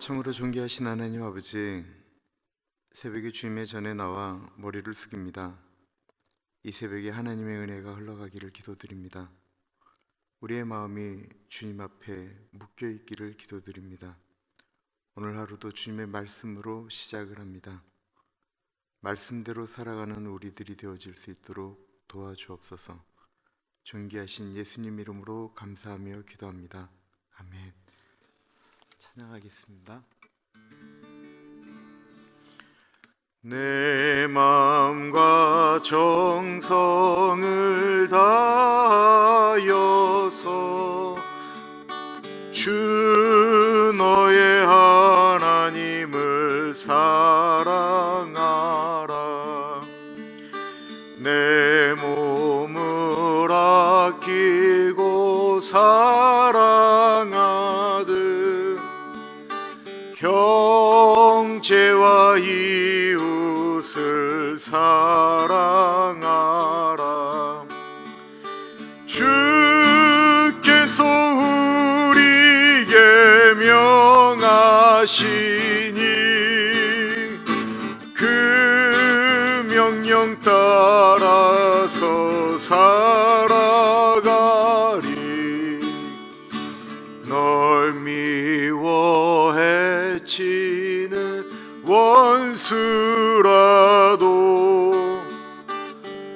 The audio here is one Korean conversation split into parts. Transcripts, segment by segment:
참으로 존귀하신 하나님 아버지, 새벽에 주님의 전에 나와 머리를 숙입니다. 이 새벽에 하나님의 은혜가 흘러가기를 기도드립니다. 우리의 마음이 주님 앞에 묶여있기를 기도드립니다. 오늘 하루도 주님의 말씀으로 시작을 합니다. 말씀대로 살아가는 우리들이 되어질 수 있도록 도와주옵소서. 존귀하신 예수님 이름으로 감사하며 기도합니다. 아멘. 찬양하겠습니다. 내 마음과 정성을 다하여서 주 너의 하나님을 사랑하라. 내 몸을 아끼고 사랑하듯 형제와 이웃을 사랑하라. 주께서 우리에게 명하시니 그 명령 따라서 살아가리. 널 미워해 치는 원수라도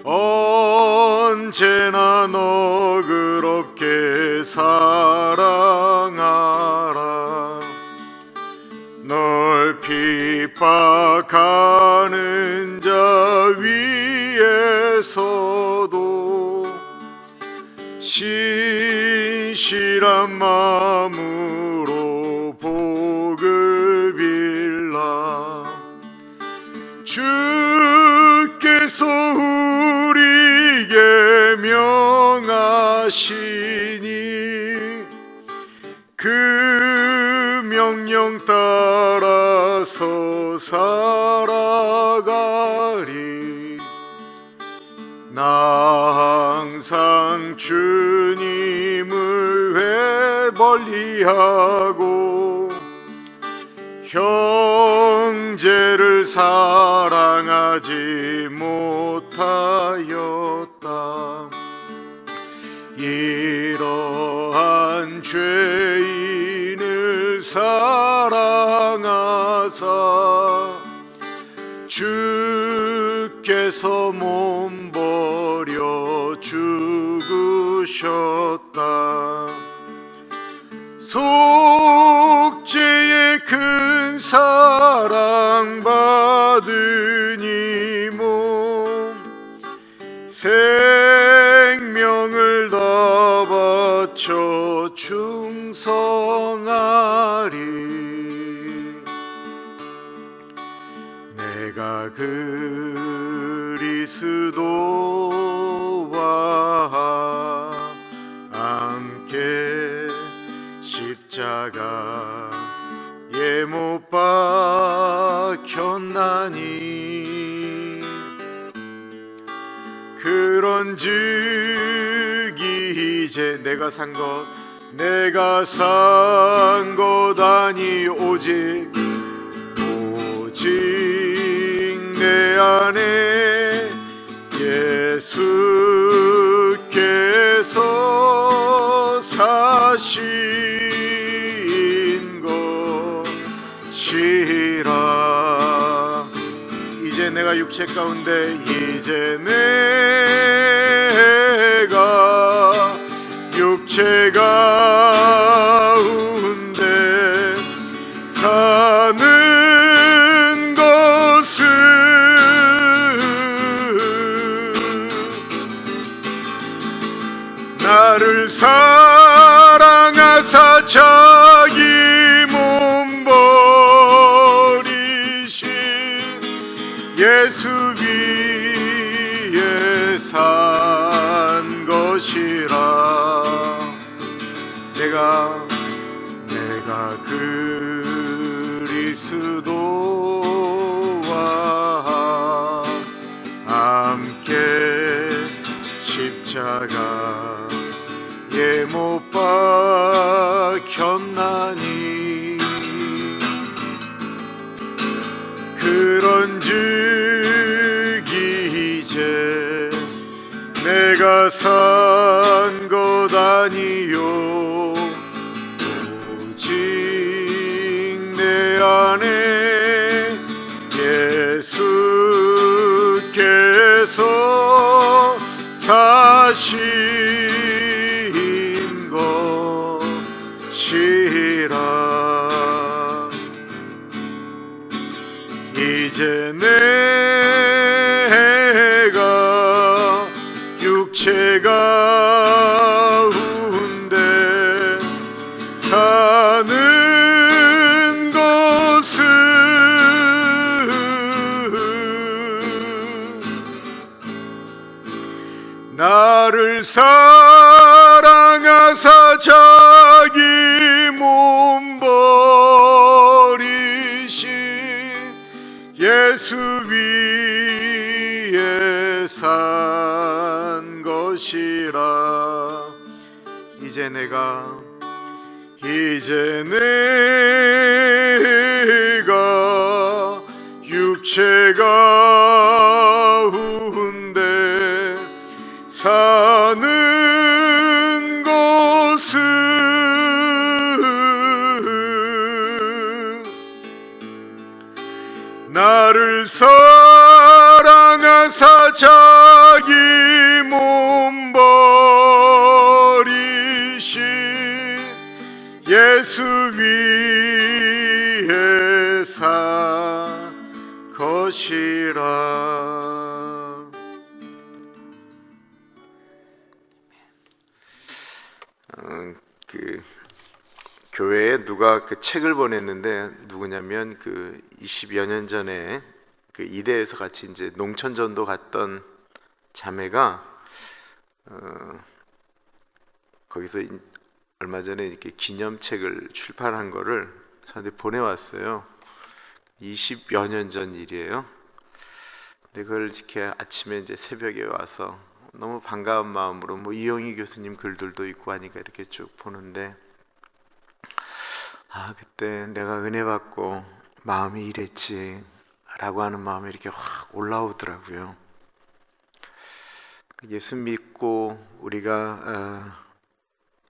언제나 너그럽게 사랑하라. 널 핍박하는 자 위에서도 신실한 마음으로 복을 빌라. 주께서 우리에게 명하시니 그 명령 따라서 살아가리. 나 항상 주님을 왜 멀리하고 형제를 사랑하지 못하였다. 이러한 죄인을 사랑하사 주께서 몸 버려 죽으셨다. 속죄의 큰 사랑 받으니 몸 생명을 다 바쳐 충성하리. 내가 그리스도와 함께 십자가에 못 박혔나니 그런즉 이제 내가 산 것 아니 오직 내 안에 예수께서 사신 것이라. 이제 내가 육체 가운데 육체 가운데 사는 것은 나를 사랑하사 자기 몸 버리신 예수 위에 산 것이라. 내가 그리스도와 함께 십자가에 못 박혔나니 산 것 아니요 오직 내 안에 예수께서 사신 것이라. 이제 내가 육체가 가운데 사는 것은 나를 사랑하사 자기 몸 버리신 예수 위에 산 것이라. 이제 내가 육체 가운데 사는 것은 나를 사랑하사 자기 몸 버리신 예수 위에 산 것이라. 교회에 누가 책을 보냈는데, 누구냐면 20여 년 전에 이대에서 같이 이제 농촌전도 갔던 자매가 거기서 얼마 전에 이렇게 기념책을 출판한 거를 저한테 보내왔어요. 20여 년 전 일이에요. 근데 그걸 이렇게 아침에 이제 새벽에 와서 너무 반가운 마음으로 이용희 교수님 글들도 있고 하니까 이렇게 쭉 보는데, 그때 내가 은혜 받고 마음이 이랬지 라고 하는 마음이 이렇게 확 올라오더라고요. 예수 믿고 우리가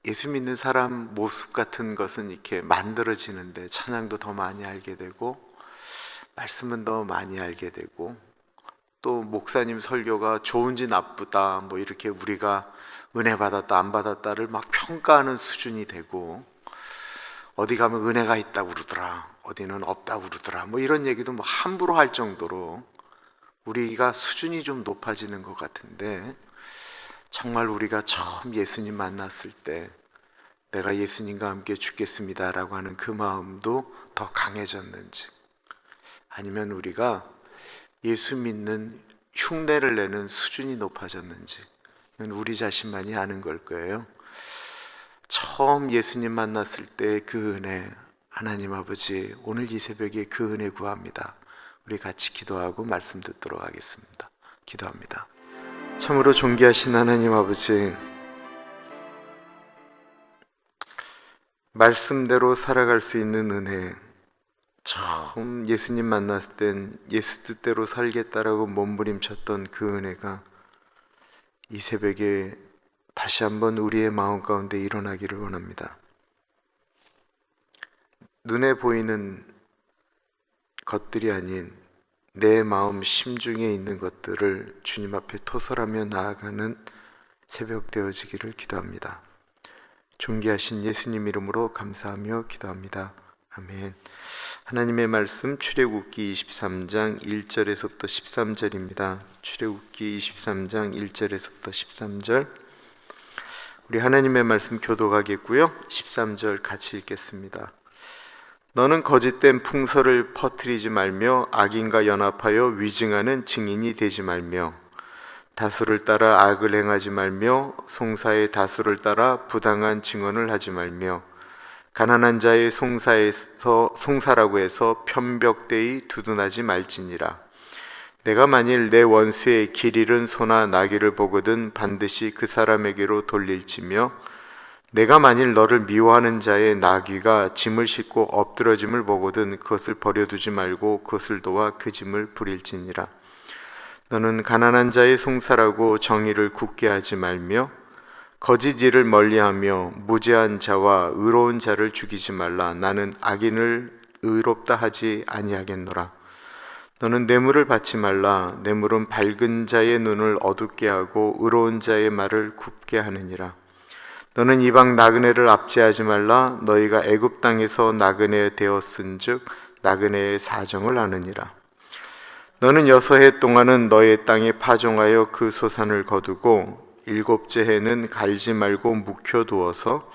예수 믿는 사람 모습 같은 것은 이렇게 만들어지는데, 찬양도 더 많이 알게 되고 말씀은 더 많이 알게 되고, 또 목사님 설교가 좋은지 나쁘다 이렇게 우리가 은혜 받았다 안 받았다를 막 평가하는 수준이 되고, 어디 가면 은혜가 있다고 그러더라, 어디는 없다고 그러더라 이런 얘기도 함부로 할 정도로 우리가 수준이 좀 높아지는 것 같은데, 정말 우리가 처음 예수님 만났을 때 내가 예수님과 함께 죽겠습니다 라고 하는 그 마음도 더 강해졌는지, 아니면 우리가 예수 믿는 흉내를 내는 수준이 높아졌는지, 이건 우리 자신만이 아는 걸 거예요. 처음 예수님 만났을 때 그 은혜, 하나님 아버지, 오늘 이 새벽에 그 은혜 구합니다. 우리 같이 기도하고 말씀 듣도록 하겠습니다. 기도합니다. 참으로 존귀하신 하나님 아버지, 말씀대로 살아갈 수 있는 은혜, 처음 예수님 만났을 땐 예수 뜻대로 살겠다라고 몸부림쳤던 그 은혜가 이 새벽에 다시 한번 우리의 마음 가운데 일어나기를 원합니다. 눈에 보이는 것들이 아닌 내 마음 심중에 있는 것들을 주님 앞에 토설하며 나아가는 새벽 되어지기를 기도합니다. 존귀하신 예수님 이름으로 감사하며 기도합니다. 아멘. 하나님의 말씀 출애굽기 23장 1절에서부터 13절입니다. 출애굽기 23장 1절에서부터 13절, 우리 하나님의 말씀 교독하겠고요. 13절 같이 읽겠습니다. 너는 거짓된 풍설을 퍼뜨리지 말며 악인과 연합하여 위증하는 증인이 되지 말며 다수를 따라 악을 행하지 말며 송사의 다수를 따라 부당한 증언을 하지 말며 가난한 자의 송사라고 해서 편벽되이 두둔하지 말지니라. 내가 만일 내 원수의 길 잃은 소나 나귀를 보거든 반드시 그 사람에게로 돌릴지며 내가 만일 너를 미워하는 자의 나귀가 짐을 싣고 엎드러짐을 보거든 그것을 버려두지 말고 그것을 도와 그 짐을 부릴지니라. 너는 가난한 자의 송사라고 정의를 굳게 하지 말며 거짓 일을 멀리하며 무죄한 자와 의로운 자를 죽이지 말라. 나는 악인을 의롭다 하지 아니하겠노라. 너는 뇌물을 받지 말라. 뇌물은 밝은 자의 눈을 어둡게 하고 의로운 자의 말을 굽게 하느니라. 너는 이방 나그네를 압제하지 말라. 너희가 애굽 땅에서 나그네 되었은즉 나그네의 사정을 아느니라. 너는 6해 동안은 너의 땅에 파종하여 그 소산을 거두고 7째 해는 갈지 말고 묵혀두어서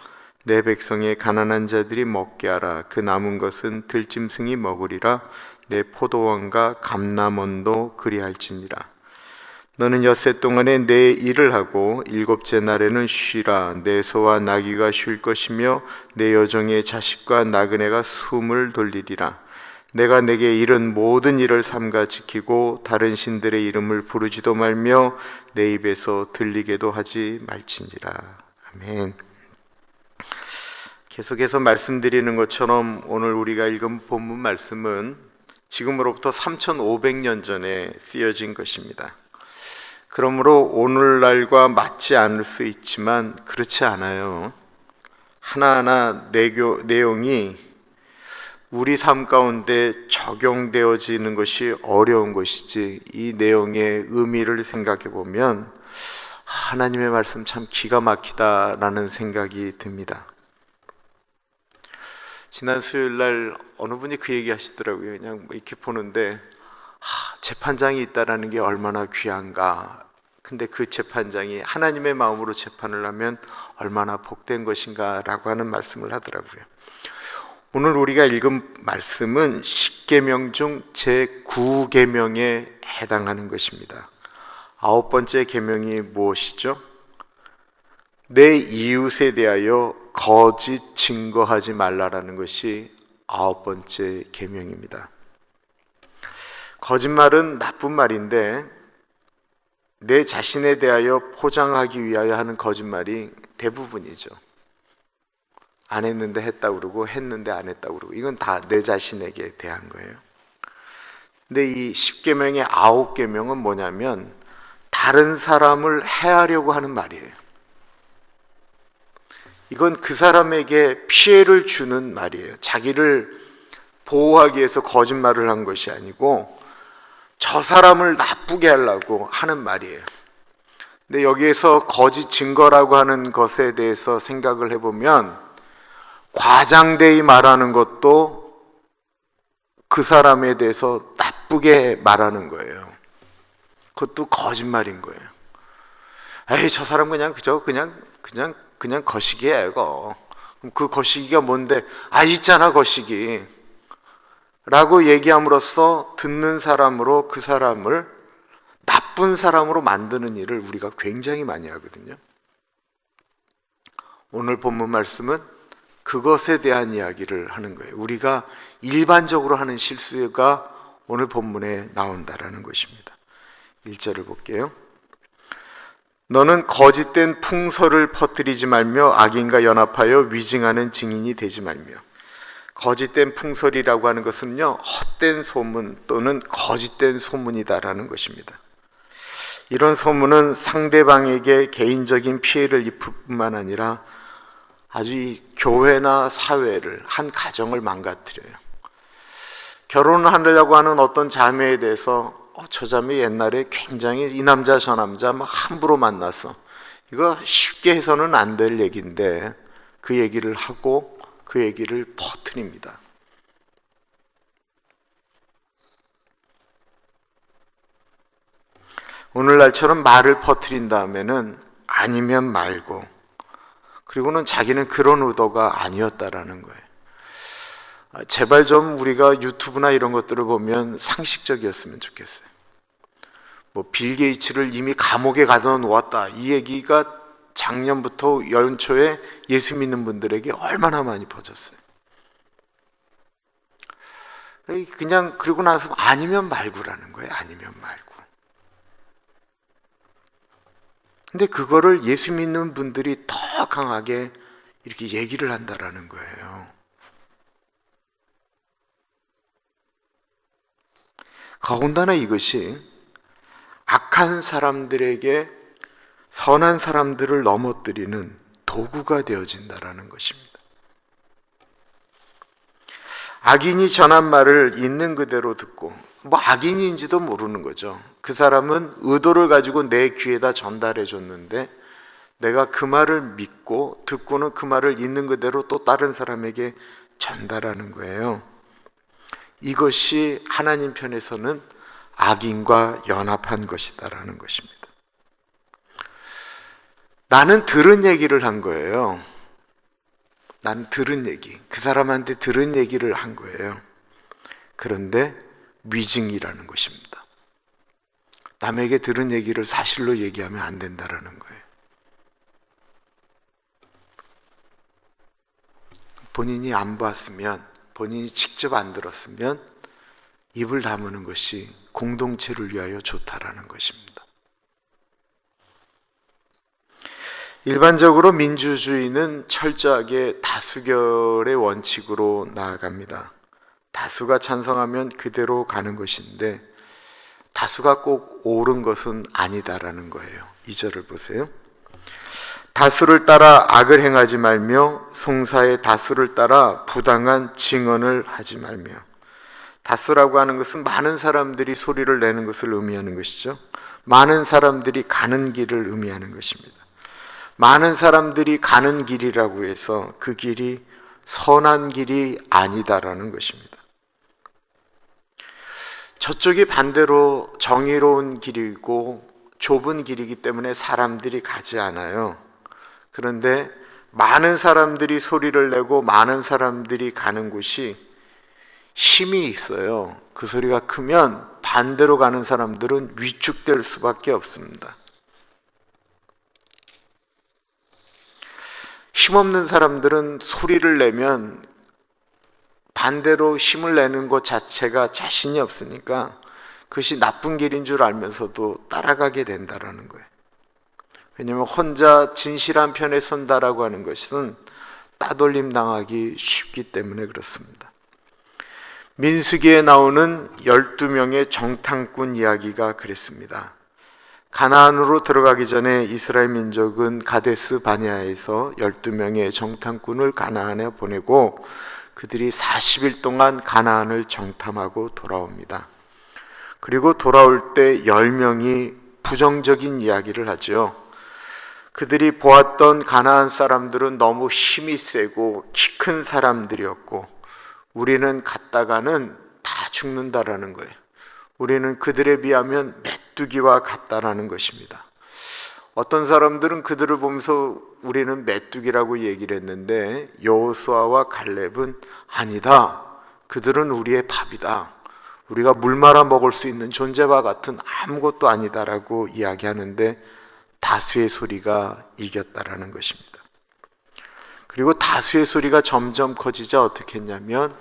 내 백성의 가난한 자들이 먹게 하라. 그 남은 것은 들짐승이 먹으리라. 내 포도원과 감람원도 그리할지니라. 너는 6해 동안에 내 일을 하고 7째 날에는 쉬라. 내 소와 나귀가 쉴 것이며 내 여종의 자식과 나그네가 숨을 돌리리라. 내가 내게 이른 모든 일을 삼가 지키고 다른 신들의 이름을 부르지도 말며 내 입에서 들리게도 하지 말지니라. 아멘. 계속해서 말씀드리는 것처럼 오늘 우리가 읽은 본문 말씀은 지금으로부터 3,500년 전에 쓰여진 것입니다. 그러므로 오늘날과 맞지 않을 수 있지만 그렇지 않아요. 하나하나 내용이 우리 삶 가운데 적용되어지는 것이 어려운 것이지, 이 내용의 의미를 생각해 보면 하나님의 말씀 참 기가 막히다라는 생각이 듭니다. 지난 수요일 날 어느 분이 그 얘기 하시더라고요. 그냥 이렇게 보는데 재판장이 있다라는 게 얼마나 귀한가. 근데 그 재판장이 하나님의 마음으로 재판을 하면 얼마나 복된 것인가 라고 하는 말씀을 하더라고요. 오늘 우리가 읽은 말씀은 10계명 중 제9계명에 해당하는 것입니다. 9번째 계명이 무엇이죠? 내 이웃에 대하여 거짓 증거하지 말라라는 것이 9번째 계명입니다. 거짓말은 나쁜 말인데 내 자신에 대하여 포장하기 위하여 하는 거짓말이 대부분이죠. 안 했는데 했다고 그러고 했는데 안 했다고 그러고, 이건 다 내 자신에게 대한 거예요. 근데 이 10계명의 9계명은 뭐냐면 다른 사람을 해하려고 하는 말이에요. 이건 그 사람에게 피해를 주는 말이에요. 자기를 보호하기 위해서 거짓말을 한 것이 아니고 저 사람을 나쁘게 하려고 하는 말이에요. 근데 여기에서 거짓 증거라고 하는 것에 대해서 생각을 해보면 과장되이 말하는 것도 그 사람에 대해서 나쁘게 말하는 거예요. 그것도 거짓말인 거예요. 에이, 저 사람 그냥 거시기야 이거. 그럼 그 거시기가 뭔데? 있잖아 거시기 라고 얘기함으로써 듣는 사람으로 그 사람을 나쁜 사람으로 만드는 일을 우리가 굉장히 많이 하거든요. 오늘 본문 말씀은 그것에 대한 이야기를 하는 거예요. 우리가 일반적으로 하는 실수가 오늘 본문에 나온다라는 것입니다. 1절을 볼게요. 너는 거짓된 풍설을 퍼뜨리지 말며 악인과 연합하여 위증하는 증인이 되지 말며. 거짓된 풍설이라고 하는 것은요, 헛된 소문 또는 거짓된 소문이다라는 것입니다. 이런 소문은 상대방에게 개인적인 피해를 입힐 뿐만 아니라 아주 이 교회나 사회를, 한 가정을 망가뜨려요. 결혼을 하려고 하는 어떤 자매에 대해서 저 자매 옛날에 굉장히 이 남자 저 남자 막 함부로 만나서, 이거 쉽게 해서는 안 될 얘기인데 그 얘기를 하고 그 얘기를 퍼뜨립니다. 오늘날처럼 말을 퍼뜨린 다음에는 아니면 말고, 그리고는 자기는 그런 의도가 아니었다라는 거예요. 제발 좀 우리가 유튜브나 이런 것들을 보면 상식적이었으면 좋겠어요. 빌 게이츠를 이미 감옥에 가둬 놓았다, 이 얘기가 작년부터 연초에 예수 믿는 분들에게 얼마나 많이 퍼졌어요. 그냥 그러고 나서 아니면 말고라는 거예요. 아니면 말고. 근데 그거를 예수 믿는 분들이 더 강하게 이렇게 얘기를 한다라는 거예요. 더군다나 이것이 악한 사람들에게 선한 사람들을 넘어뜨리는 도구가 되어진다라는 것입니다. 악인이 전한 말을 있는 그대로 듣고, 악인인지도 모르는 거죠. 그 사람은 의도를 가지고 내 귀에다 전달해 줬는데 내가 그 말을 믿고 듣고는 그 말을 있는 그대로 또 다른 사람에게 전달하는 거예요. 이것이 하나님 편에서는 악인과 연합한 것이다라는 것입니다. 나는 들은 얘기를 한 거예요. 난 들은 얘기, 그 사람한테 들은 얘기를 한 거예요. 그런데 위증이라는 것입니다. 남에게 들은 얘기를 사실로 얘기하면 안 된다라는 거예요. 본인이 안 봤으면, 본인이 직접 안 들었으면 입을 다무는 것이 공동체를 위하여 좋다라는 것입니다. 일반적으로 민주주의는 철저하게 다수결의 원칙으로 나아갑니다. 다수가 찬성하면 그대로 가는 것인데 다수가 꼭 옳은 것은 아니다라는 거예요. 2절을 보세요. 다수를 따라 악을 행하지 말며 송사의 다수를 따라 부당한 증언을 하지 말며. 다수라고 하는 것은 많은 사람들이 소리를 내는 것을 의미하는 것이죠. 많은 사람들이 가는 길을 의미하는 것입니다. 많은 사람들이 가는 길이라고 해서 그 길이 선한 길이 아니다라는 것입니다. 저쪽이 반대로 정의로운 길이고 좁은 길이기 때문에 사람들이 가지 않아요. 그런데 많은 사람들이 소리를 내고 많은 사람들이 가는 곳이 힘이 있어요. 그 소리가 크면 반대로 가는 사람들은 위축될 수밖에 없습니다. 힘없는 사람들은 소리를 내면 반대로 힘을 내는 것 자체가 자신이 없으니까 그것이 나쁜 길인 줄 알면서도 따라가게 된다라는 거예요. 왜냐하면 혼자 진실한 편에 선다라고 하는 것은 따돌림 당하기 쉽기 때문에 그렇습니다. 민수기에 나오는 12명의 정탐꾼 이야기가 그랬습니다. 가나안으로 들어가기 전에 이스라엘 민족은 가데스 바네아에서 12명의 정탐꾼을 가나안에 보내고 그들이 40일 동안 가나안을 정탐하고 돌아옵니다. 그리고 돌아올 때 10명이 부정적인 이야기를 하죠. 그들이 보았던 가나안 사람들은 너무 힘이 세고 키 큰 사람들이었고 우리는 갔다가는 다 죽는다라는 거예요. 우리는 그들에 비하면 메뚜기와 같다라는 것입니다. 어떤 사람들은 그들을 보면서 우리는 메뚜기라고 얘기를 했는데 여호수아와 갈렙은 아니다. 그들은 우리의 밥이다. 우리가 물 말아 먹을 수 있는 존재와 같은 아무것도 아니다라고 이야기하는데 다수의 소리가 이겼다라는 것입니다. 그리고 다수의 소리가 점점 커지자 어떻게 했냐면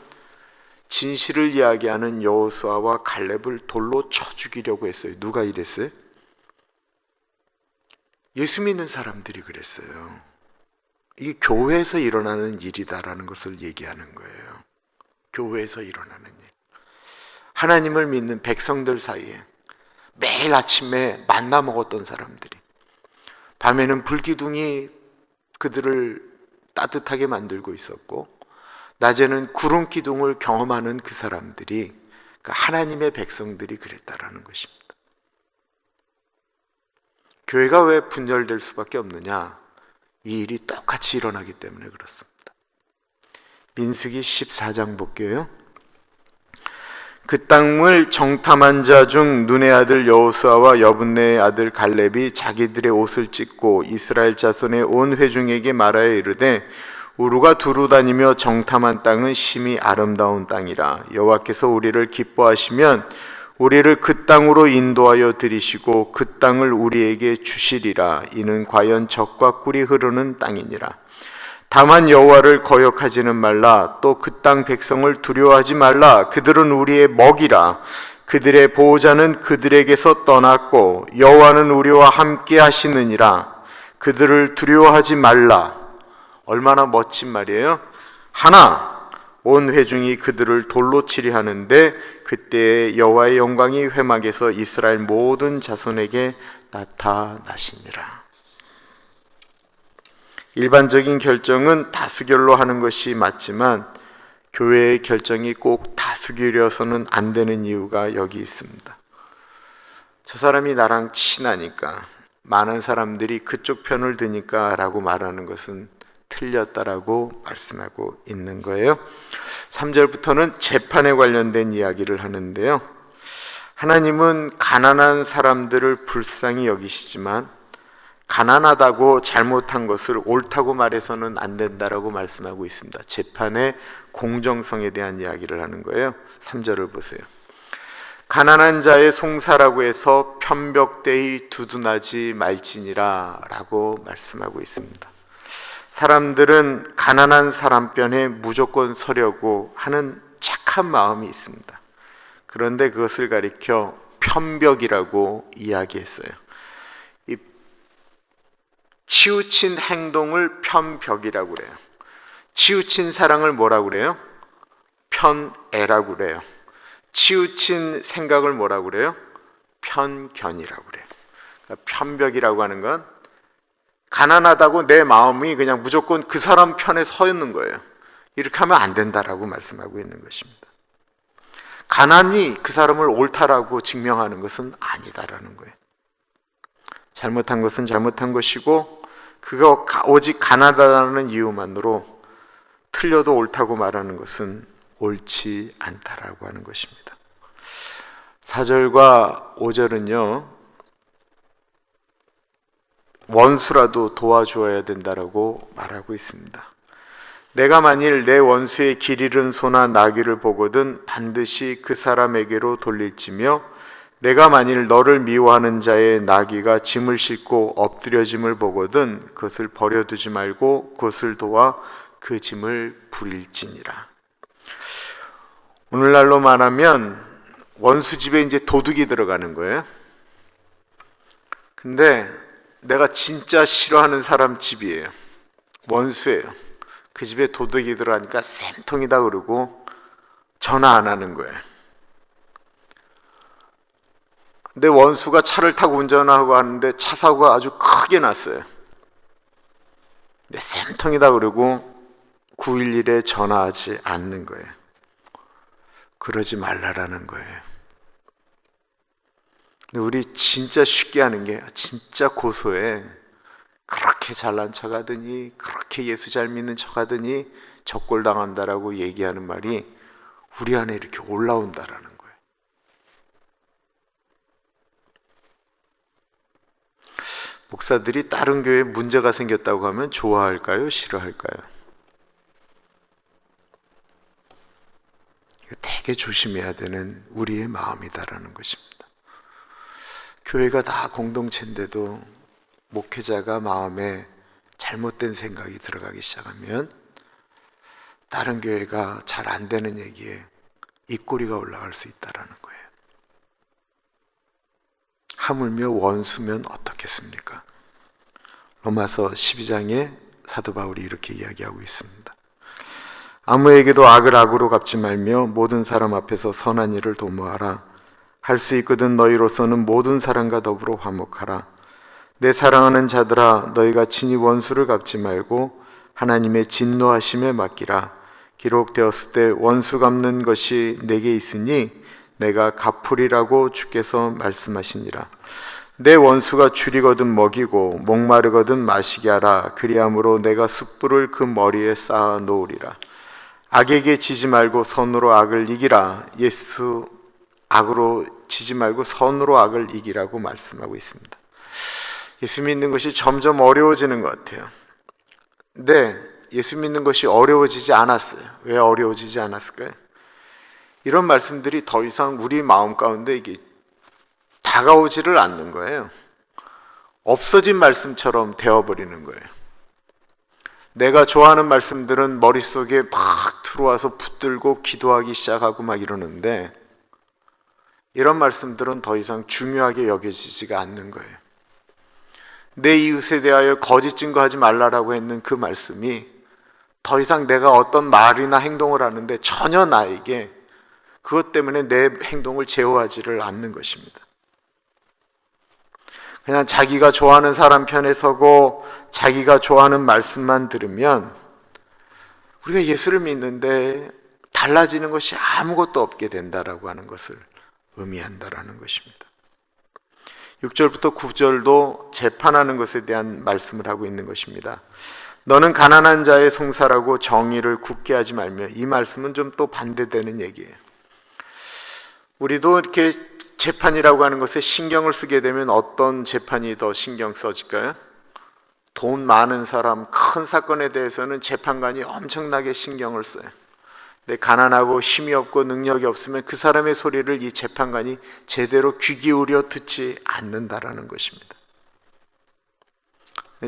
진실을 이야기하는 여호수아와 갈렙을 돌로 쳐 죽이려고 했어요. 누가 이랬어요? 예수 믿는 사람들이 그랬어요. 이게 교회에서 일어나는 일이다라는 것을 얘기하는 거예요. 교회에서 일어나는 일. 하나님을 믿는 백성들 사이에 매일 아침에 만나 먹었던 사람들이 밤에는 불기둥이 그들을 따뜻하게 만들고 있었고 낮에는 구름 기둥을 경험하는 그 사람들이 그 하나님의 백성들이 그랬다라는 것입니다. 교회가 왜 분열될 수밖에 없느냐? 이 일이 똑같이 일어나기 때문에 그렇습니다. 민수기 14장 볼게요. 그 땅을 정탐한 자 중 눈의 아들 여호수아와 여분네의 아들 갈렙이 자기들의 옷을 찢고 이스라엘 자손의 온 회중에게 말하여 이르되 우루가 두루 다니며 정탐한 땅은 심히 아름다운 땅이라. 여호와께서 우리를 기뻐하시면 우리를 그 땅으로 인도하여 들이시고 그 땅을 우리에게 주시리라. 이는 과연 젖과 꿀이 흐르는 땅이니라. 다만 여호와를 거역하지는 말라. 또 그 땅 백성을 두려워하지 말라. 그들은 우리의 먹이라. 그들의 보호자는 그들에게서 떠났고 여호와는 우리와 함께 하시느니라. 그들을 두려워하지 말라. 얼마나 멋진 말이에요. 하나, 온 회중이 그들을 돌로 치려 하는데 그때 여호와의 영광이 회막에서 이스라엘 모든 자손에게 나타나시니라. 일반적인 결정은 다수결로 하는 것이 맞지만 교회의 결정이 꼭 다수결이어서는 안 되는 이유가 여기 있습니다. 저 사람이 나랑 친하니까, 많은 사람들이 그쪽 편을 드니까 라고 말하는 것은 틀렸다라고 말씀하고 있는 거예요. 3절부터는 재판에 관련된 이야기를 하는데요. 하나님은 가난한 사람들을 불쌍히 여기시지만 가난하다고 잘못한 것을 옳다고 말해서는 안 된다라고 말씀하고 있습니다. 재판의 공정성에 대한 이야기를 하는 거예요. 3절을 보세요. 가난한 자의 송사라고 해서 편벽되이 두둔하지 말지니라 라고 말씀하고 있습니다. 사람들은 가난한 사람 편에 무조건 서려고 하는 착한 마음이 있습니다. 그런데 그것을 가리켜 편벽이라고 이야기했어요. 이 치우친 행동을 편벽이라고 그래요. 치우친 사랑을 뭐라고 그래요? 편애라고 그래요. 치우친 생각을 뭐라고 그래요? 편견이라고 그래요. 그러니까 편벽이라고 하는 건 가난하다고 내 마음이 그냥 무조건 그 사람 편에 서 있는 거예요. 이렇게 하면 안 된다라고 말씀하고 있는 것입니다. 가난이 그 사람을 옳다라고 증명하는 것은 아니다라는 거예요. 잘못한 것은 잘못한 것이고 그거 오직 가난하다는 이유만으로 틀려도 옳다고 말하는 것은 옳지 않다라고 하는 것입니다. 4절과 5절은요, 원수라도 도와주어야 된다라고 말하고 있습니다. 내가 만일 내 원수의 길 잃은 소나 나귀를 보거든 반드시 그 사람에게로 돌릴지며 내가 만일 너를 미워하는 자의 나귀가 짐을 싣고 엎드려짐을 보거든 그것을 버려두지 말고 그것을 도와 그 짐을 부릴지니라. 오늘날로 말하면 원수 집에 이제 도둑이 들어가는 거예요. 근데 내가 진짜 싫어하는 사람 집이에요. 원수예요. 그 집에 도둑이 들어가니까 쌤통이다 그러고 전화 안 하는 거예요. 내 원수가 차를 타고 운전하고 하는데 차 사고가 아주 크게 났어요. 근데 쌤통이다 그러고 911에 전화하지 않는 거예요. 그러지 말라라는 거예요. 근데 우리 진짜 쉽게 하는 게 진짜 고소해. 그렇게 잘난 척하더니 그렇게 예수 잘 믿는 척하더니 적골당한다라고 얘기하는 말이 우리 안에 이렇게 올라온다라는 거예요. 목사들이 다른 교회에 문제가 생겼다고 하면 좋아할까요? 싫어할까요? 되게 조심해야 되는 우리의 마음이다라는 것입니다. 교회가 다 공동체인데도 목회자가 마음에 잘못된 생각이 들어가기 시작하면 다른 교회가 잘 안 되는 얘기에 입꼬리가 올라갈 수 있다라는 거예요. 하물며 원수면 어떻겠습니까? 로마서 12장에 사도 바울이 이렇게 이야기하고 있습니다. 아무에게도 악을 악으로 갚지 말며 모든 사람 앞에서 선한 일을 도모하라. 할 수 있거든 너희로서는 모든 사람과 더불어 화목하라. 내 사랑하는 자들아 너희가 친히 원수를 갚지 말고 하나님의 진노하심에 맡기라. 기록되었을 때 원수 갚는 것이 내게 있으니 내가 갚으리라고 주께서 말씀하시니라. 내 원수가 줄이거든 먹이고 목마르거든 마시게 하라. 그리함으로 내가 숯불을 그 머리에 쌓아 놓으리라. 악에게 지지 말고 선으로 악을 이기라. 예수 악으로 지지 말고 선으로 악을 이기라고 말씀하고 있습니다. 예수 믿는 것이 점점 어려워지는 것 같아요. 근데 예수 믿는 것이 어려워지지 않았어요. 왜 어려워지지 않았을까요? 이런 말씀들이 더 이상 우리 마음 가운데 이게 다가오지를 않는 거예요. 없어진 말씀처럼 되어버리는 거예요. 내가 좋아하는 말씀들은 머릿속에 막 들어와서 붙들고 기도하기 시작하고 막 이러는데 이런 말씀들은 더 이상 중요하게 여겨지지가 않는 거예요. 내 이웃에 대하여 거짓 증거하지 말라라고 했는 그 말씀이 더 이상 내가 어떤 말이나 행동을 하는데 전혀 나에게 그것 때문에 내 행동을 제어하지를 않는 것입니다. 그냥 자기가 좋아하는 사람 편에 서고 자기가 좋아하는 말씀만 들으면 우리가 예수를 믿는데 달라지는 것이 아무것도 없게 된다라고 하는 것을 의미한다라는 것입니다. 6절부터 9절도 재판하는 것에 대한 말씀을 하고 있는 것입니다. 너는 가난한 자의 송사라고 정의를 굳게 하지 말며, 이 말씀은 좀 또 반대되는 얘기예요. 우리도 이렇게 재판이라고 하는 것에 신경을 쓰게 되면 어떤 재판이 더 신경 써질까요? 돈 많은 사람, 큰 사건에 대해서는 재판관이 엄청나게 신경을 써요. 근데 가난하고 힘이 없고 능력이 없으면 그 사람의 소리를 이 재판관이 제대로 귀 기울여 듣지 않는다라는 것입니다.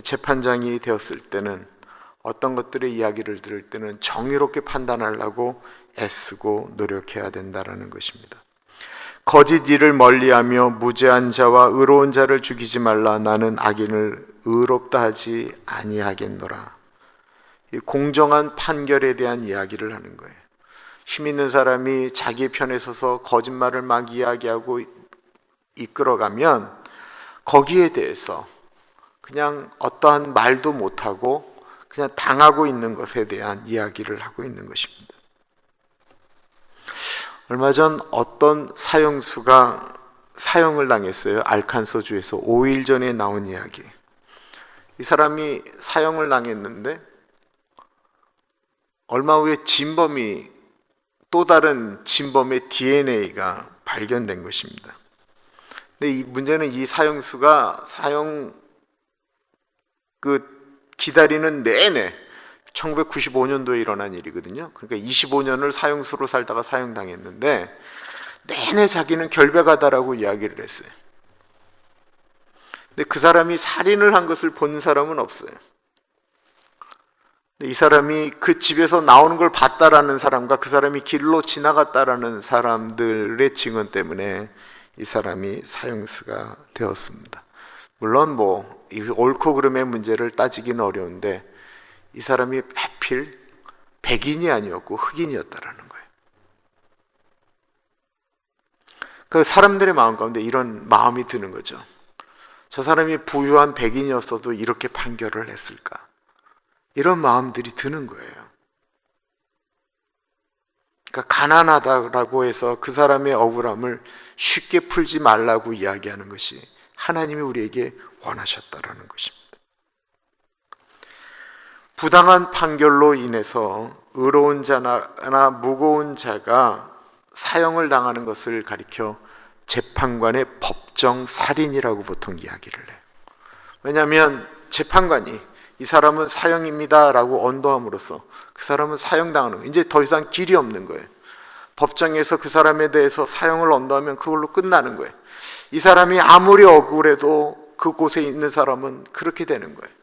재판장이 되었을 때는 어떤 것들의 이야기를 들을 때는 정의롭게 판단하려고 애쓰고 노력해야 된다라는 것입니다. 거짓 일을 멀리하며 무죄한 자와 의로운 자를 죽이지 말라. 나는 악인을 의롭다 하지 아니하겠노라. 이 공정한 판결에 대한 이야기를 하는 거예요. 힘 있는 사람이 자기 편에 서서 거짓말을 막 이야기하고 이끌어가면 거기에 대해서 그냥 어떠한 말도 못하고 그냥 당하고 있는 것에 대한 이야기를 하고 있는 것입니다. 얼마 전 어떤 사형수가 사형을 당했어요. 알칸소주에서 5일 전에 나온 이야기. 이 사람이 사형을 당했는데 얼마 후에 진범이, 또 다른 진범의 DNA가 발견된 것입니다. 근데 이 문제는 이 사형수가 사형 기다리는 내내 1995년도에 일어난 일이거든요. 그러니까 25년을 사형수로 살다가 사형당했는데 내내 자기는 결백하다라고 이야기를 했어요. 근데 그 사람이 살인을 한 것을 본 사람은 없어요. 근데 이 사람이 그 집에서 나오는 걸 봤다라는 사람과 그 사람이 길로 지나갔다라는 사람들의 증언 때문에 이 사람이 사형수가 되었습니다. 물론 이 옳고 그름의 문제를 따지기는 어려운데 이 사람이 하필 백인이 아니었고 흑인이었다라는 거예요. 그 사람들의 마음 가운데 이런 마음이 드는 거죠. 저 사람이 부유한 백인이었어도 이렇게 판결을 했을까? 이런 마음들이 드는 거예요. 그러니까 가난하다라고 해서 그 사람의 억울함을 쉽게 풀지 말라고 이야기하는 것이 하나님이 우리에게 원하셨다라는 것입니다. 부당한 판결로 인해서 의로운 자나 무고운 자가 사형을 당하는 것을 가리켜 재판관의 법정 살인이라고 보통 이야기를 해요. 왜냐하면 재판관이 이 사람은 사형입니다 라고 언도함으로써 그 사람은 사형당하는 거예요. 이제 더 이상 길이 없는 거예요. 법정에서 그 사람에 대해서 사형을 언도하면 그걸로 끝나는 거예요. 이 사람이 아무리 억울해도 그곳에 있는 사람은 그렇게 되는 거예요.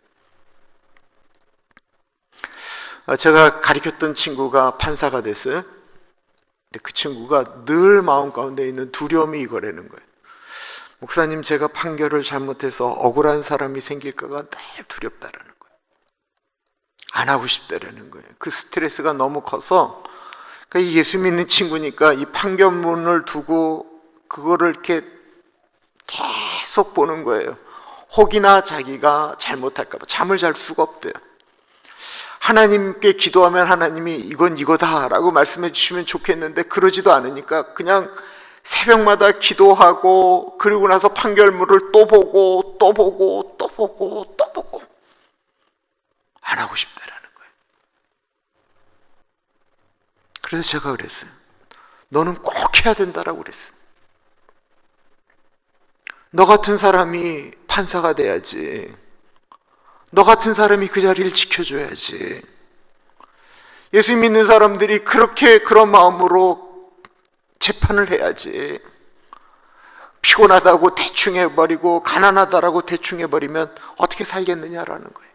제가 가르쳤던 친구가 판사가 됐어요. 근데 그 친구가 늘 마음 가운데 있는 두려움이 이거라는 거예요. 목사님, 제가 판결을 잘못해서 억울한 사람이 생길까가 늘 두렵다라는 거예요. 안 하고 싶다라는 거예요. 그 스트레스가 너무 커서, 그러니까 예수 믿는 친구니까 이 판결문을 두고 그거를 이렇게 계속 보는 거예요. 혹이나 자기가 잘못할까 봐 잠을 잘 수가 없대요. 하나님께 기도하면 하나님이 이건 이거다라고 말씀해 주시면 좋겠는데 그러지도 않으니까 그냥 새벽마다 기도하고 그리고 나서 판결문을 또 보고 또 보고 또 보고 또 보고 안 하고 싶다라는 거예요. 그래서 제가 그랬어요. 너는 꼭 해야 된다라고 그랬어요. 너 같은 사람이 판사가 돼야지. 너 같은 사람이 그 자리를 지켜줘야지. 예수 믿는 사람들이 그런 마음으로 재판을 해야지. 피곤하다고 대충 해버리고 가난하다라고 대충 해버리면 어떻게 살겠느냐라는 거예요.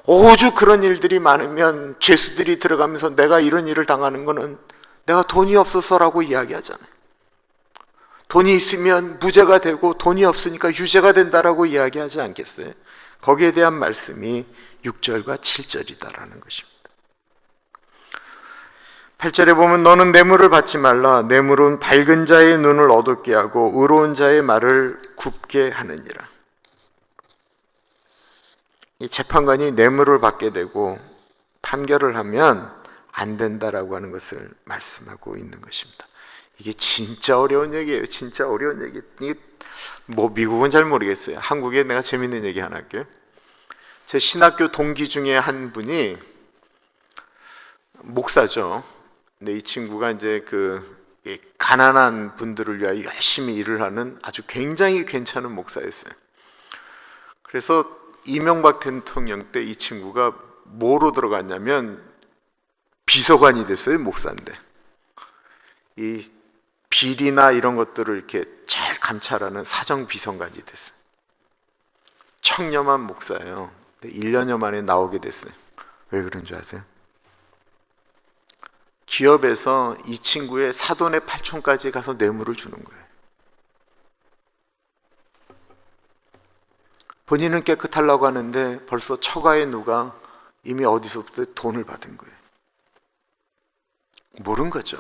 오죽 그런 일들이 많으면 죄수들이 들어가면서 내가 이런 일을 당하는 거는 내가 돈이 없어서라고 이야기하잖아요. 돈이 있으면 무죄가 되고 돈이 없으니까 유죄가 된다라고 이야기하지 않겠어요? 거기에 대한 말씀이 6절과 7절이다라는 것입니다. 8절에 보면 너는 뇌물을 받지 말라. 뇌물은 밝은 자의 눈을 어둡게 하고 의로운 자의 말을 굽게 하느니라. 이 재판관이 뇌물을 받게 되고 판결을 하면 안 된다라고 하는 것을 말씀하고 있는 것입니다. 이게 진짜 어려운 얘기예요. 진짜 어려운 얘기. 이게 뭐 미국은 잘 모르겠어요. 한국에 내가 재밌는 얘기 하나 할게요. 제 신학교 동기 중에 한 분이 목사죠. 근데 이 친구가 이제 가난한 분들을 위하여 열심히 일을 하는 아주 굉장히 괜찮은 목사였어요. 그래서 이명박 대통령 때 이 친구가 뭐로 들어갔냐면 비서관이 됐어요. 목사인데 이 비리나 이런 것들을 이렇게 잘 감찰하는 사정비서관이 됐어요. 청렴한 목사예요. 근데 1년여 만에 나오게 됐어요. 왜 그런 줄 아세요? 기업에서 이 친구의 사돈의 팔촌까지 가서 뇌물을 주는 거예요. 본인은 깨끗하려고 하는데 벌써 처가의 누가 이미 어디서부터 돈을 받은 거예요. 모른 거죠.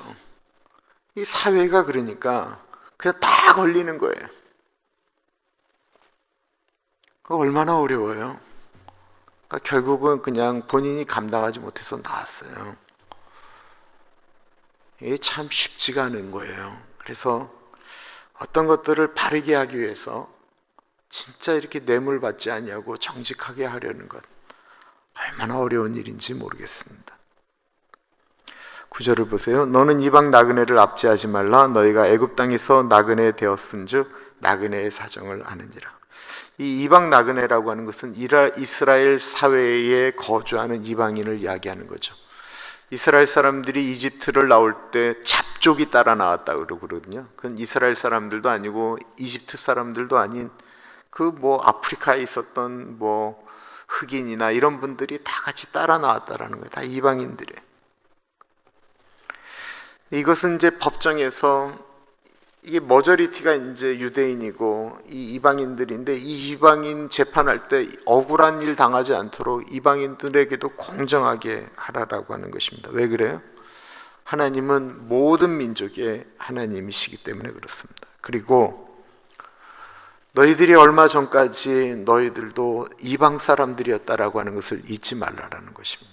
이 사회가 그러니까 그냥 다 걸리는 거예요. 그거 얼마나 어려워요. 그러니까 결국은 그냥 본인이 감당하지 못해서 나왔어요. 이게 참 쉽지가 않은 거예요. 그래서 어떤 것들을 바르게 하기 위해서 진짜 이렇게 뇌물 받지 아니하고 정직하게 하려는 것 얼마나 어려운 일인지 모르겠습니다. 9절을 보세요. 너는 이방 나그네를 압제하지 말라. 너희가 애굽 땅에서 나그네 되었은즉 나그네의 사정을 아느니라. 이 이방 나그네라고 하는 것은 이스라엘 사회에 거주하는 이방인을 이야기하는 거죠. 이스라엘 사람들이 이집트를 나올 때 잡족이 따라 나왔다 그러거든요. 그건 이스라엘 사람들도 아니고 이집트 사람들도 아닌 아프리카에 있었던 흑인이나 이런 분들이 다 같이 따라 나왔다라는 거예요. 다 이방인들이에요. 이것은 이제 법정에서 이게 머저리티가 이제 유대인이고 이 이방인들인데 이 이방인 재판할 때 억울한 일 당하지 않도록 이방인들에게도 공정하게 하라라고 하는 것입니다. 왜 그래요? 하나님은 모든 민족의 하나님이시기 때문에 그렇습니다. 그리고 너희들이 얼마 전까지 너희들도 이방 사람들이었다라고 하는 것을 잊지 말라라는 것입니다.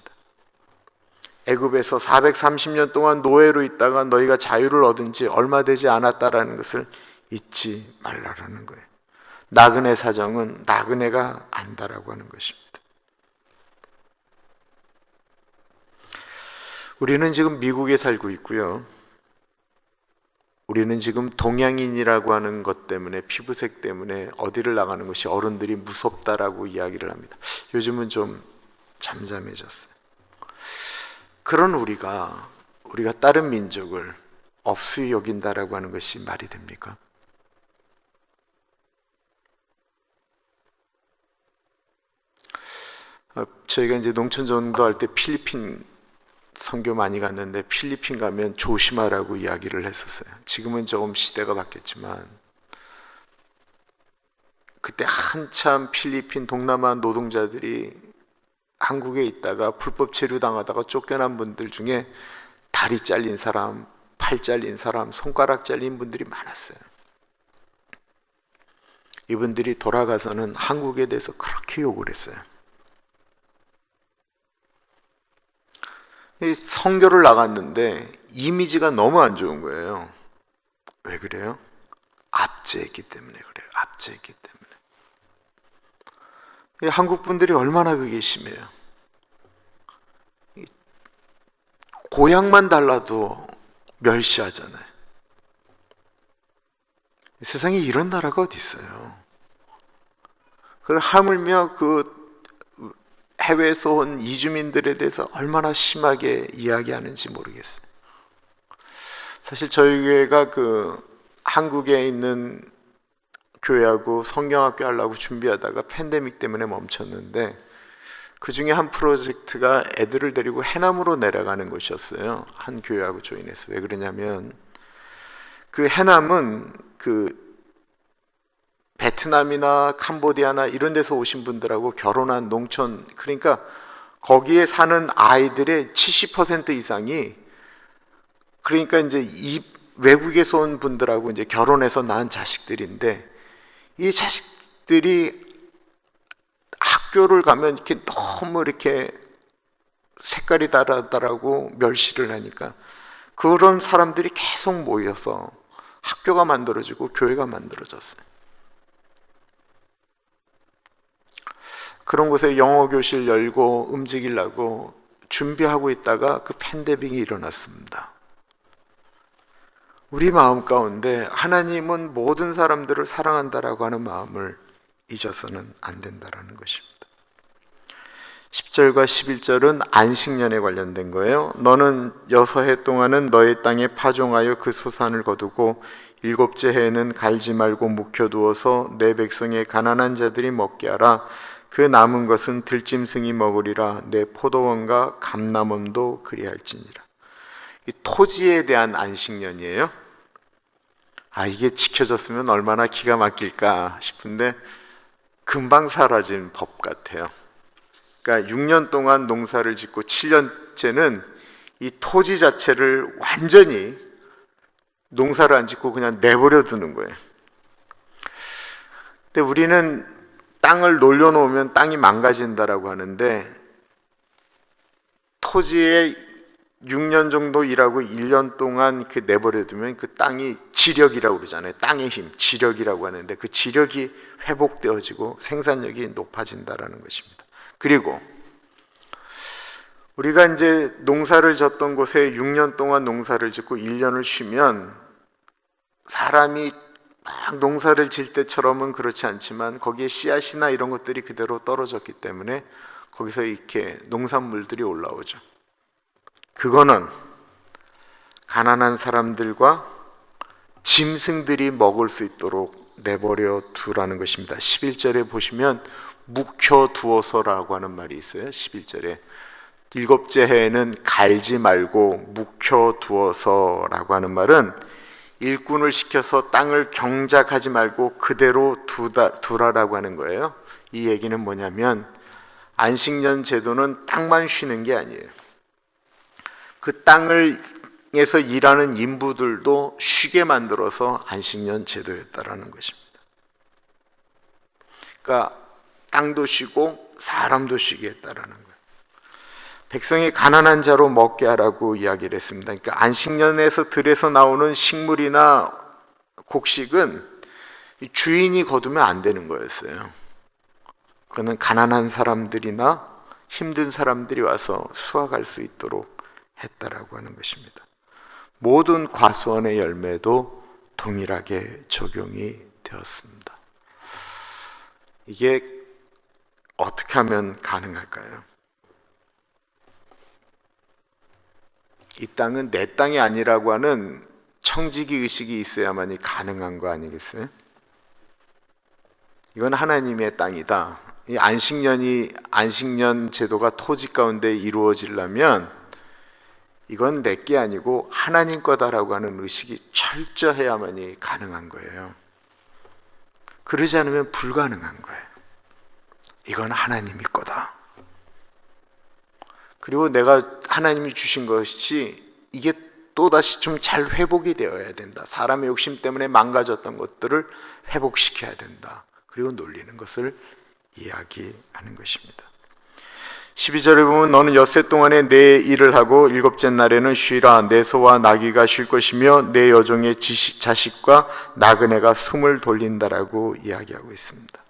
애굽에서 430년 동안 노예로 있다가 너희가 자유를 얻은 지 얼마 되지 않았다라는 것을 잊지 말라라는 거예요. 나그네 사정은 나그네가 안다라고 하는 것입니다. 우리는 지금 미국에 살고 있고요. 우리는 지금 동양인이라고 하는 것 때문에 피부색 때문에 어디를 나가는 것이 어른들이 무섭다라고 이야기를 합니다. 요즘은 좀 잠잠해졌어요. 그런 우리가 다른 민족을 업수히 여긴다라고 하는 것이 말이 됩니까? 저희가 이제 농촌 전도할 때 필리핀 선교 많이 갔는데 필리핀 가면 조심하라고 이야기를 했었어요. 지금은 조금 시대가 바뀌었지만 그때 한참 필리핀 동남아 노동자들이 한국에 있다가 불법 체류당하다가 쫓겨난 분들 중에 다리 잘린 사람, 팔 잘린 사람, 손가락 잘린 분들이 많았어요. 이분들이 돌아가서는 한국에 대해서 그렇게 욕을 했어요. 선교를 나갔는데 이미지가 너무 안 좋은 거예요. 왜 그래요? 압제했기 때문에 그래요. 압제했기 때문에. 한국 분들이 얼마나 그게 심해요. 고향만 달라도 멸시하잖아요. 세상에 이런 나라가 어디 있어요. 그걸 하물며 해외에서 온 이주민들에 대해서 얼마나 심하게 이야기하는지 모르겠어요. 사실 저희 교회가 한국에 있는 교회하고 성경학교 하려고 준비하다가 팬데믹 때문에 멈췄는데 그 중에 한 프로젝트가 애들을 데리고 해남으로 내려가는 것이었어요. 한 교회하고 조인해서. 왜 그러냐면 그 해남은 베트남이나 캄보디아나 이런 데서 오신 분들하고 결혼한 농촌, 그러니까 거기에 사는 아이들의 70% 이상이, 그러니까 이제 이 외국에서 온 분들하고 이제 결혼해서 낳은 자식들인데, 이 자식들이 학교를 가면 이렇게 너무 이렇게 색깔이 다르다라고 멸시를 하니까 그런 사람들이 계속 모여서 학교가 만들어지고 교회가 만들어졌어요. 그런 곳에 영어 교실 열고 움직이려고 준비하고 있다가 그 팬데믹이 일어났습니다. 우리 마음 가운데 하나님은 모든 사람들을 사랑한다라고 하는 마음을 잊어서는 안 된다라는 것입니다. 10절과 11절은 안식년에 관련된 거예요. 너는 6해 동안은 너의 땅에 파종하여 그 소산을 거두고 7째 해에는 갈지 말고 묵혀두어서 내 백성의 가난한 자들이 먹게 하라. 그 남은 것은 들짐승이 먹으리라. 내 포도원과 감람원도 그리할지니라. 이 토지에 대한 안식년이에요. 이게 지켜졌으면 얼마나 기가 막힐까 싶은데 금방 사라진 법 같아요. 그러니까 6년 동안 농사를 짓고 7년째는 이 토지 자체를 완전히 농사를 안 짓고 그냥 내버려 두는 거예요. 근데 우리는 땅을 놀려놓으면 땅이 망가진다라고 하는데, 토지에 6년 정도 일하고 1년 동안 그 내버려 두면 그 땅이 지력이라고 그러잖아요. 땅의 힘, 지력이라고 하는데 그 지력이 회복되어지고 생산력이 높아진다라는 것입니다. 그리고 우리가 이제 농사를 졌던 곳에 6년 동안 농사를 짓고 1년을 쉬면 사람이 막 농사를 질 때처럼은 그렇지 않지만 거기에 씨앗이나 이런 것들이 그대로 떨어졌기 때문에 거기서 이렇게 농산물들이 올라오죠. 그거는 가난한 사람들과 짐승들이 먹을 수 있도록 내버려 두라는 것입니다. 11절에 보시면 묵혀두어서라고 하는 말이 있어요. 11절에 7째 해에는 갈지 말고 묵혀두어서라고 하는 말은 일꾼을 시켜서 땅을 경작하지 말고 그대로 두라라고 하는 거예요. 이 얘기는 뭐냐면 안식년 제도는 땅만 쉬는 게 아니에요. 그 땅에서 일하는 인부들도 쉬게 만들어서 안식년 제도였다라는 것입니다. 그러니까 땅도 쉬고 사람도 쉬게 했다라는 거예요. 백성이 가난한 자로 먹게 하라고 이야기를 했습니다. 그러니까 안식년에서 들에서 나오는 식물이나 곡식은 주인이 거두면 안 되는 거였어요. 그거는 가난한 사람들이나 힘든 사람들이 와서 수확할 수 있도록 했다라고 하는 것입니다. 모든 과수원의 열매도 동일하게 적용이 되었습니다. 이게 어떻게 하면 가능할까요? 이 땅은 내 땅이 아니라고 하는 청지기 의식이 있어야만이 가능한 거 아니겠어요? 이건 하나님의 땅이다. 이 안식년 제도가 토지 가운데 이루어지려면 이건 내 게 아니고 하나님 거다라고 하는 의식이 철저해야만이 가능한 거예요. 그러지 않으면 불가능한 거예요. 이건 하나님이 거다. 그리고 내가 하나님이 주신 것이 이게 또다시 좀 잘 회복이 되어야 된다. 사람의 욕심 때문에 망가졌던 것들을 회복시켜야 된다. 그리고 놀리는 것을 이야기하는 것입니다. 12절에 보면 너는 엿새 동안에 내 일을 하고 7째 날에는 쉬라. 내 소와 나귀가 쉴 것이며 내 여종의 자식과 나그네가 숨을 돌린다라고 이야기하고 있습니다.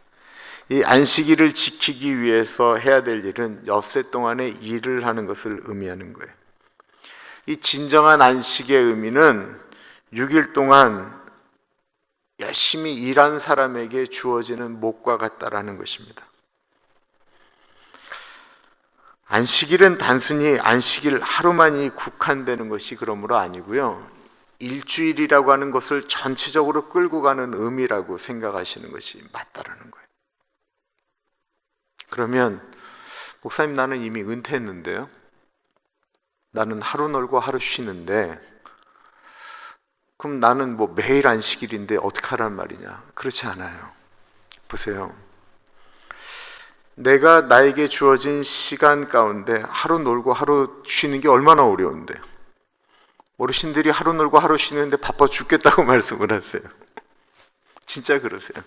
이 안식일을 지키기 위해서 해야 될 일은 엿새 동안에 일을 하는 것을 의미하는 거예요. 이 진정한 안식의 의미는 6일 동안 열심히 일한 사람에게 주어지는 목과 같다라는 것입니다. 안식일은 단순히 안식일 하루만이 국한되는 것이 그러므로 아니고요. 일주일이라고 하는 것을 전체적으로 끌고 가는 의미라고 생각하시는 것이 맞다라는 거예요. 그러면 목사님 나는 이미 은퇴했는데요. 나는 하루 놀고 하루 쉬는데 그럼 나는 뭐 매일 안식일인데 어떻게 하란 말이냐? 그렇지 않아요. 보세요. 내가 나에게 주어진 시간 가운데 하루 놀고 하루 쉬는 게 얼마나 어려운데, 어르신들이 하루 놀고 하루 쉬는데 바빠 죽겠다고 말씀을 하세요. 진짜 그러세요.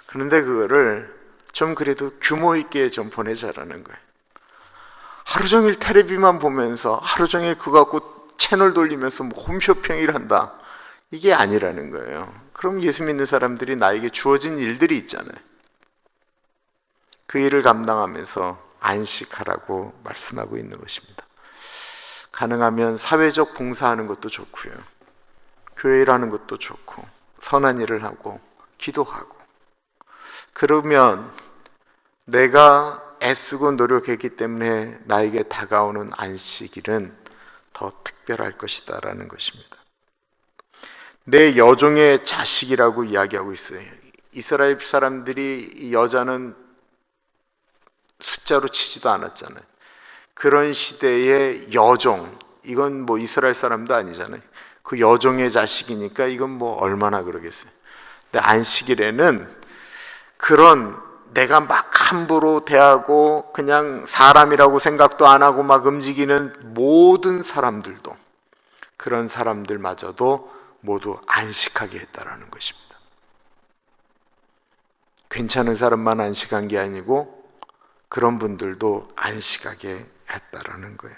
그런데 그거를 좀 그래도 규모 있게 좀 보내자라는 거예요. 하루 종일 텔레비만 보면서 하루 종일 그거 갖고 채널 돌리면서 뭐 홈쇼핑을 한다, 이게 아니라는 거예요. 그럼 예수 믿는 사람들이 나에게 주어진 일들이 있잖아요. 그 일을 감당하면서 안식하라고 말씀하고 있는 것입니다. 가능하면 사회적 봉사하는 것도 좋고요, 교회 일하는 것도 좋고, 선한 일을 하고 기도하고, 그러면 내가 애쓰고 노력했기 때문에 나에게 다가오는 안식일은 더 특별할 것이다 라는 것입니다. 내 여종의 자식이라고 이야기하고 있어요. 이스라엘 사람들이 이 여자는 숫자로 치지도 않았잖아요. 그런 시대의 여종, 이건 뭐 이스라엘 사람도 아니잖아요. 그 여종의 자식이니까 이건 뭐 얼마나 그러겠어요. 근데 안식일에는 그런 내가 막 함부로 대하고 그냥 사람이라고 생각도 안 하고 막 움직이는 모든 사람들도, 그런 사람들마저도 모두 안식하게 했다라는 것입니다. 괜찮은 사람만 안식한 게 아니고 그런 분들도 안식하게 했다라는 거예요.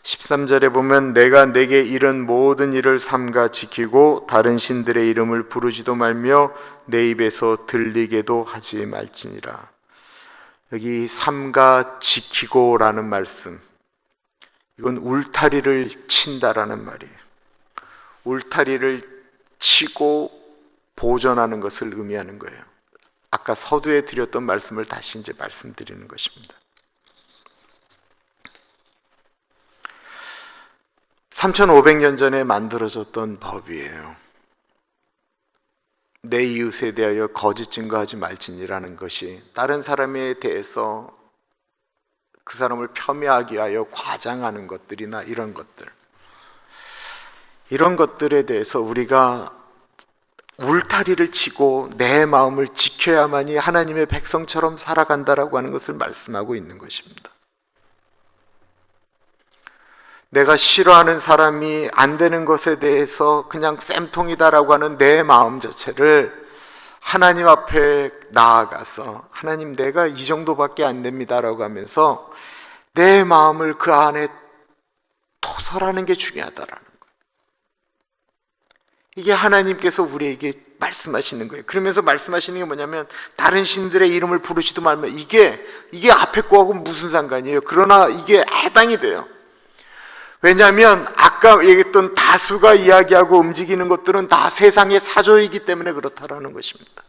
13절에 보면 내가 내게 이른 모든 일을 삼가 지키고 다른 신들의 이름을 부르지도 말며 내 입에서 들리게도 하지 말지니라. 여기 삼가 지키고 라는 말씀, 이건 울타리를 친다라는 말이에요. 울타리를 치고 보존하는 것을 의미하는 거예요. 아까 서두에 드렸던 말씀을 다시 이제 말씀드리는 것입니다. 3500년 전에 만들어졌던 법이에요. 내 이웃에 대하여 거짓 증거하지 말지니라는 것이, 다른 사람에 대해서 그 사람을 폄훼하기 위하여 과장하는 것들이나 이런 것들에 대해서 우리가 울타리를 치고 내 마음을 지켜야만이 하나님의 백성처럼 살아간다라고 하는 것을 말씀하고 있는 것입니다. 내가 싫어하는 사람이 안 되는 것에 대해서 그냥 쌤통이다라고 하는 내 마음 자체를 하나님 앞에 나아가서, 하나님 내가 이 정도밖에 안 됩니다라고 하면서 내 마음을 그 안에 토설하는 게 중요하다라는 거예요. 이게 하나님께서 우리에게 말씀하시는 거예요. 그러면서 말씀하시는 게 뭐냐면 다른 신들의 이름을 부르지도 말며, 이게 앞에 거하고 무슨 상관이에요? 그러나 이게 해당이 돼요. 왜냐하면 아까 얘기했던 다수가 이야기하고 움직이는 것들은 다 세상의 사조이기 때문에 그렇다라는 것입니다.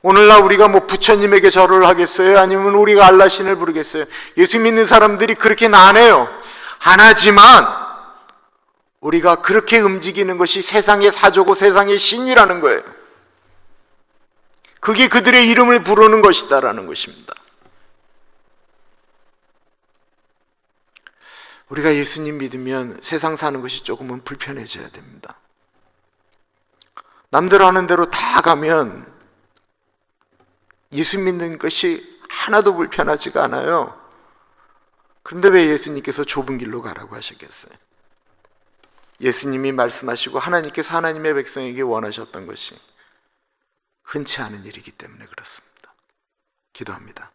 오늘날 우리가 뭐 부처님에게 절을 하겠어요? 아니면 우리가 알라신을 부르겠어요? 예수 믿는 사람들이 그렇게는 안 해요. 안 하지만 우리가 그렇게 움직이는 것이 세상의 사조고 세상의 신이라는 거예요. 그게 그들의 이름을 부르는 것이다라는 것입니다. 우리가 예수님 믿으면 세상 사는 것이 조금은 불편해져야 됩니다. 남들 하는 대로 다 가면 예수 믿는 것이 하나도 불편하지가 않아요. 그런데 왜 예수님께서 좁은 길로 가라고 하셨겠어요? 예수님이 말씀하시고 하나님께서 하나님의 백성에게 원하셨던 것이 흔치 않은 일이기 때문에 그렇습니다. 기도합니다.